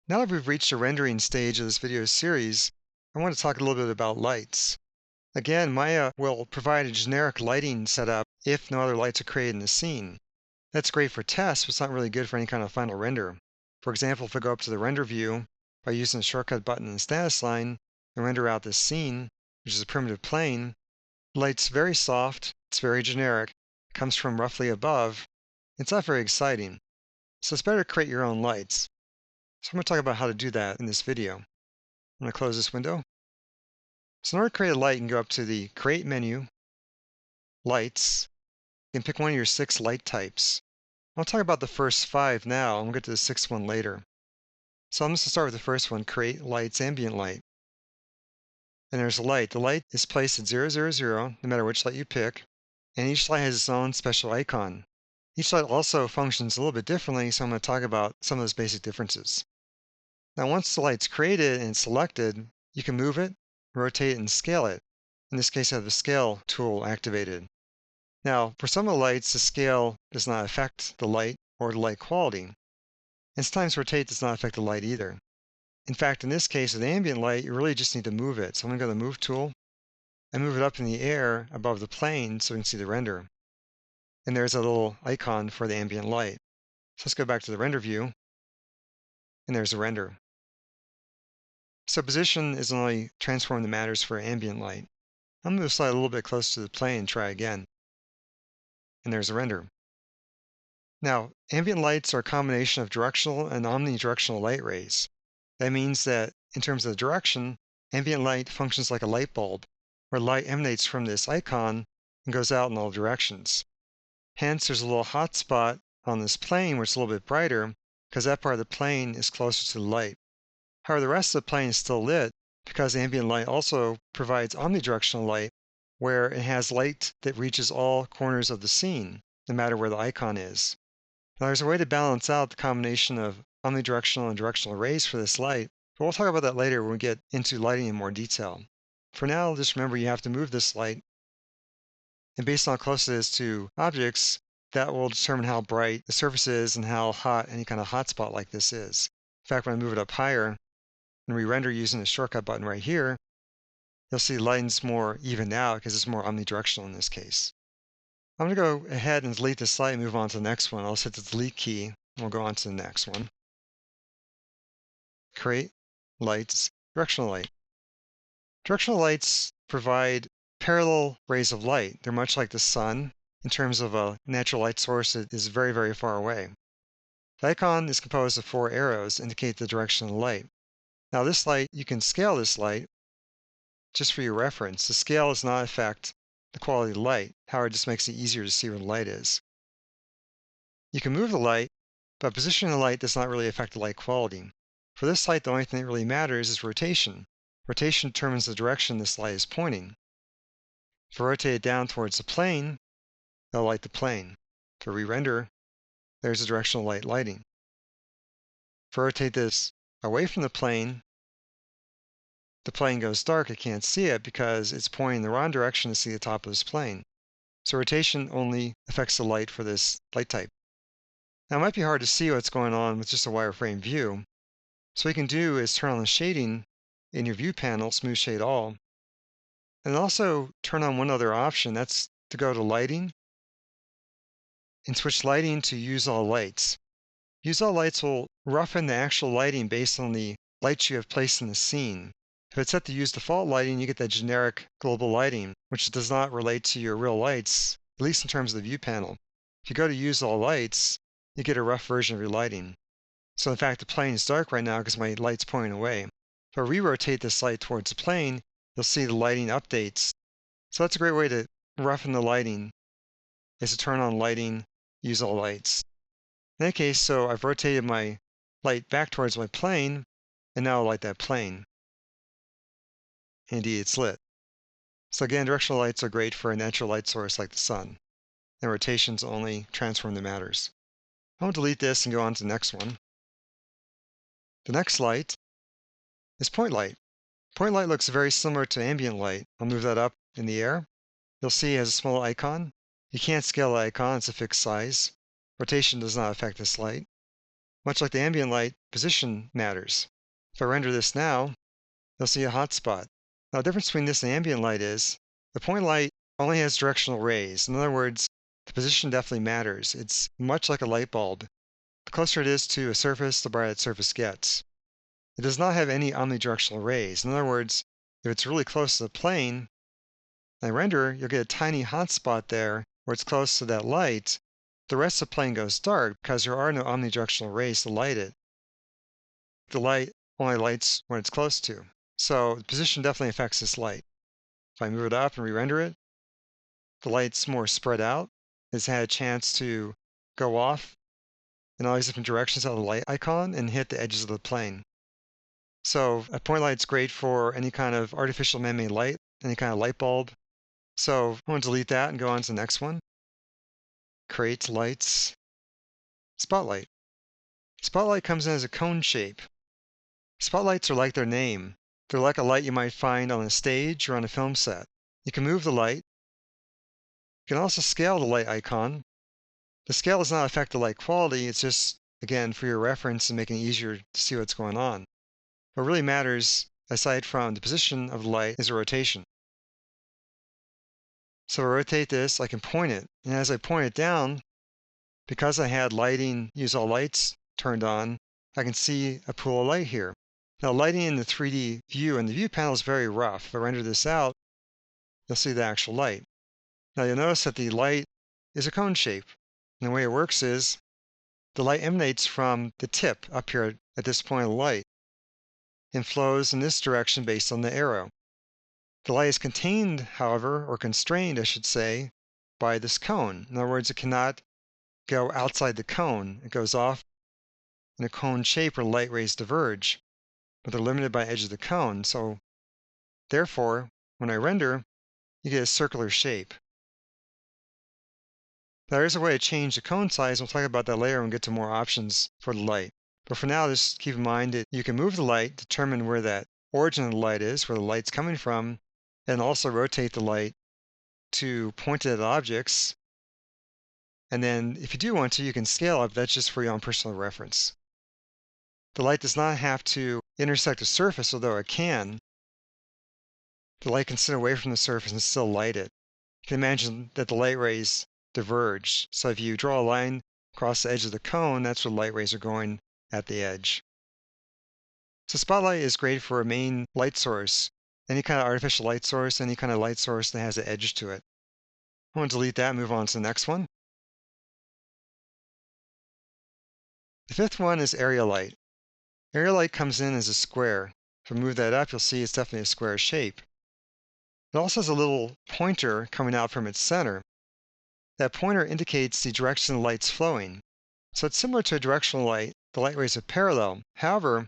Now that we've reached the rendering stage of this video series, I want to talk a little bit about lights. Again, Maya will provide a generic lighting setup if no other lights are created in the scene. That's great for tests, but it's not really good for any kind of final render. For example, if I go up to the render view by using the shortcut button and status line and render out this scene, which is a primitive plane, the light's very soft, it's very generic, it comes from roughly above. It's not very exciting. So it's better to create your own lights. So I'm going to talk about how to do that in this video. I'm going to close this window. So in order to create a light, you can go up to the Create menu, Lights. You can pick one of your 6 light types. I'll talk about the first 5 now, and we'll get to the 6th one later. So I'm just going to start with the first one, Create Lights Ambient Light. And there's a light. The light is placed at 0, 0, 0, no matter which light you pick, and each light has its own special icon. Each light also functions a little bit differently, so I'm going to talk about some of those basic differences. Now, once the light's created and selected, you can move it, rotate it, and scale it. In this case, I have the Scale tool activated. Now, for some of the lights, the scale does not affect the light or the light quality. And sometimes rotate does not affect the light either. In fact, in this case, with ambient light, you really just need to move it. So I'm going to go to the Move tool and move it up in the air above the plane so we can see the render. And there's a little icon for the ambient light. So let's go back to the render view, and there's the render. So position is only transform that matters for ambient light. I'm going to slide a little bit closer to the plane and try again. And there's a render. Now, ambient lights are a combination of directional and omnidirectional light rays. That means that in terms of the direction, ambient light functions like a light bulb, where light emanates from this icon and goes out in all directions. Hence, there's a little hot spot on this plane where it's a little bit brighter, because that part of the plane is closer to the light. However, the rest of the plane is still lit because ambient light also provides omnidirectional light, where it has light that reaches all corners of the scene, no matter where the icon is. Now, there's a way to balance out the combination of omnidirectional and directional rays for this light, but we'll talk about that later when we get into lighting in more detail. For now, just remember you have to move this light, and based on how close it is to objects, that will determine how bright the surface is and how hot any kind of hotspot like this is. In fact, when I move it up higher and re-render using the shortcut button right here, you'll see the lighting's more evened out because it's more omnidirectional in this case. I'm going to go ahead and delete this light and move on to the next one. I'll hit the delete key, and we'll go on to the next one. Create lights, directional light. Directional lights provide parallel rays of light. They're much like the sun in terms of a natural light source that is very, very far away. The icon is composed of 4 arrows to indicate the direction of the light. Now this light, you can scale this light just for your reference. The scale does not affect the quality of the light. However, it just makes it easier to see where the light is. You can move the light, but positioning the light does not really affect the light quality. For this light, the only thing that really matters is rotation. Rotation determines the direction this light is pointing. If I rotate it down towards the plane, it'll light the plane. If I re-render, there's the directional light lighting. If I rotate this away from the plane goes dark. I can't see it because it's pointing in the wrong direction to see the top of this plane. So rotation only affects the light for this light type. Now, it might be hard to see what's going on with just a wireframe view. So what you can do is turn on the shading in your view panel, smooth shade all, and also turn on one other option. That's to go to lighting and switch lighting to use all lights. Use all lights will roughen the actual lighting based on the lights you have placed in the scene. If it's set to use default lighting, you get that generic global lighting, which does not relate to your real lights, at least in terms of the view panel. If you go to use all lights, you get a rough version of your lighting. So in fact, the plane is dark right now because my light's pointing away. If I re-rotate this light towards the plane, you'll see the lighting updates. So that's a great way to roughen the lighting, is to turn on lighting, use all lights. In that case, so I've rotated my light back towards my plane, and now I'll light that plane. Indeed, it's lit. So again, directional lights are great for a natural light source like the sun, and rotations only transform that matters. I'm going to delete this and go on to the next one. The next light is point light. Point light looks very similar to ambient light. I'll move that up in the air. You'll see it has a small icon. You can't scale the icon, it's a fixed size. Rotation does not affect this light. Much like the ambient light, position matters. If I render this now, you'll see a hot spot. Now, the difference between this and ambient light is the point light only has directional rays. In other words, the position definitely matters. It's much like a light bulb. The closer it is to a surface, the brighter that surface gets. It does not have any omnidirectional rays. In other words, if it's really close to the plane, and I render, you'll get a tiny hot spot there where it's close to that light. The rest of the plane goes dark because there are no omnidirectional rays to light it. The light only lights when it's close to. So the position definitely affects this light. If I move it up and re-render it, the light's more spread out. It's had a chance to go off in all these different directions out of the light icon and hit the edges of the plane. So a point light's great for any kind of artificial man-made light, any kind of light bulb. So I'm going to delete that and go on to the next one. Create lights. Spotlight. Spotlight comes in as a cone shape. Spotlights are like their name. They're like a light you might find on a stage or on a film set. You can move the light. You can also scale the light icon. The scale does not affect the light quality. It's just, again, for your reference and making it easier to see what's going on. What really matters, aside from the position of the light, is the rotation. So if I rotate this, I can point it. And as I point it down, because I had lighting, use all lights turned on, I can see a pool of light here. Now, lighting in the 3D view and the view panel is very rough. If I render this out, you'll see the actual light. Now, you'll notice that the light is a cone shape. And the way it works is the light emanates from the tip up here at this point of the light and flows in this direction based on the arrow. The light is contained, however, or constrained, I should say, by this cone. In other words, it cannot go outside the cone. It goes off in a cone shape where light rays diverge, but they're limited by the edge of the cone. So therefore, when I render, you get a circular shape. Now, there's a way to change the cone size. We'll talk about that later when we get to more options for the light. But for now, just keep in mind that you can move the light, determine where that origin of the light is, where the light's coming from, and also rotate the light to point it at objects. And then if you do want to, you can scale up. That's just for your own personal reference. The light does not have to intersect a surface, although it can. The light can sit away from the surface and still light it. You can imagine that the light rays diverge. So if you draw a line across the edge of the cone, that's where light rays are going at the edge. So spotlight is great for a main light source, any kind of artificial light source, any kind of light source that has an edge to it. I want to delete that and move on to the next one. The fifth one is area light. Area light comes in as a square. If I move that up, you'll see it's definitely a square shape. It also has a little pointer coming out from its center. That pointer indicates the direction the light's flowing. So it's similar to a directional light. The light rays are parallel. However,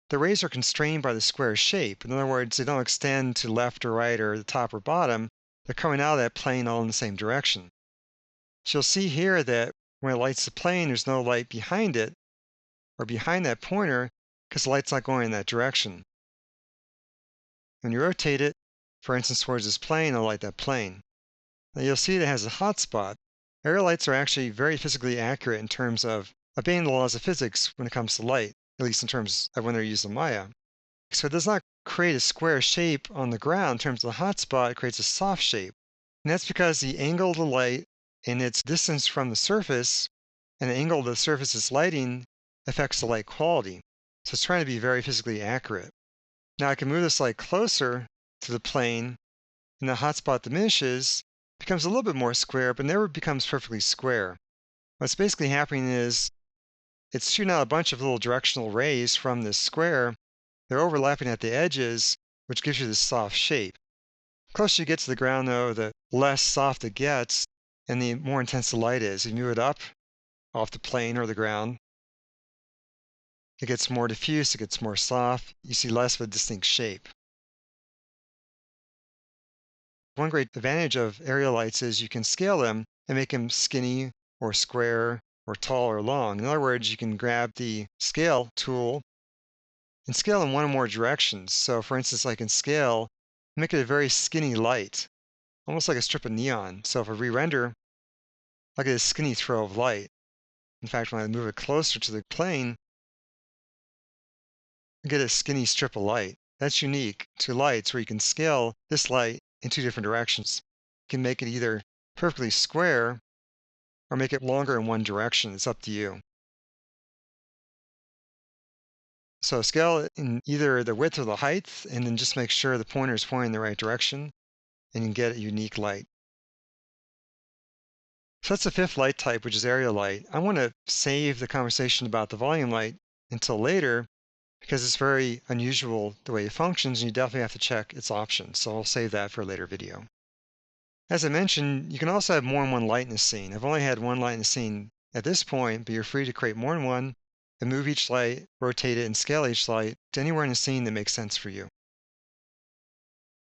the rays are constrained by the square shape. In other words, they don't extend to left or right or the top or bottom. They're coming out of that plane all in the same direction. So you'll see here that when it lights the plane, there's no light behind it or behind that pointer because the light's not going in that direction. When you rotate it, for instance, towards this plane, it'll light that plane. Now you'll see that it has a hot spot. Area lights are actually very physically accurate in terms of obeying the laws of physics when it comes to light, at least in terms of when they're used in Maya. So it does not create a square shape on the ground. In terms of the hot spot, it creates a soft shape. And that's because the angle of the light and its distance from the surface and the angle of the surface's lighting affects the light quality. So it's trying to be very physically accurate. Now I can move this light closer to the plane, and the hot spot diminishes, becomes a little bit more square, but never becomes perfectly square. What's basically happening is it's shooting out a bunch of little directional rays from this square. They're overlapping at the edges, which gives you this soft shape. The closer you get to the ground, though, the less soft it gets, and the more intense the light is. If you move it up off the plane or the ground, it gets more diffuse, it gets more soft. You see less of a distinct shape. One great advantage of area lights is you can scale them and make them skinny or square or tall or long. In other words, you can grab the scale tool and scale in one or more directions. So for instance, I can scale, make it a very skinny light, almost like a strip of neon. So if I re-render, I get a skinny throw of light. In fact, when I move it closer to the plane, I get a skinny strip of light. That's unique to lights where you can scale this light in two different directions. You can make it either perfectly square or make it longer in one direction. It's up to you. So scale it in either the width or the height, and then just make sure the pointer is pointing in the right direction, and you can get a unique light. So that's the fifth light type, which is area light. I want to save the conversation about the volume light until later because it's very unusual the way it functions, and you definitely have to check its options. So I'll save that for a later video. As I mentioned, you can also have more than one light in a scene. I've only had one light in a scene at this point, but you're free to create more than one and move each light, rotate it, and scale each light to anywhere in the scene that makes sense for you.